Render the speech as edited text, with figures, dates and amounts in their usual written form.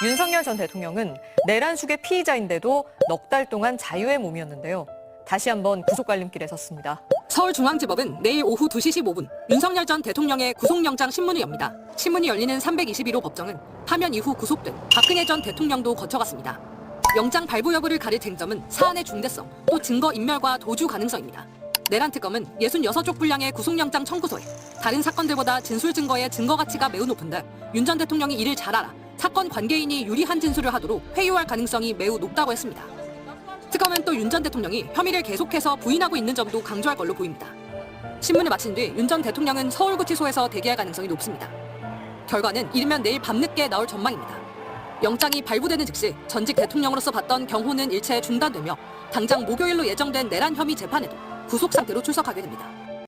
윤석열 전 대통령은 내란숙의 피의자인데도 넉 달 동안 자유의 몸이었는데요. 다시 한번 구속갈림길에 섰습니다. 서울중앙지법은 내일 오후 2시 15분 윤석열 전 대통령의 구속영장 신문을 엽니다. 신문이 열리는 321호 법정은 파면 이후 구속된 박근혜 전 대통령도 거쳐갔습니다. 영장 발부 여부를 가릴 쟁점은 사안의 중대성, 또 증거인멸과 도주 가능성입니다. 내란특검은 66쪽 분량의 구속영장 청구서에 다른 사건들보다 진술 증거의 증거 가치가 매우 높은데 윤 전 대통령이 이를 잘 알아 사건 관계인이 유리한 진술을 하도록 회유할 가능성이 매우 높다고 했습니다. 특검은 또 윤 전 대통령이 혐의를 계속해서 부인하고 있는 점도 강조할 걸로 보입니다. 신문을 마친 뒤 윤 전 대통령은 서울구치소에서 대기할 가능성이 높습니다. 결과는 이르면 내일 밤늦게 나올 전망입니다. 영장이 발부되는 즉시 전직 대통령으로서 받던 경호는 일체 중단되며 당장 목요일로 예정된 내란 혐의 재판에도 구속 상태로 출석하게 됩니다.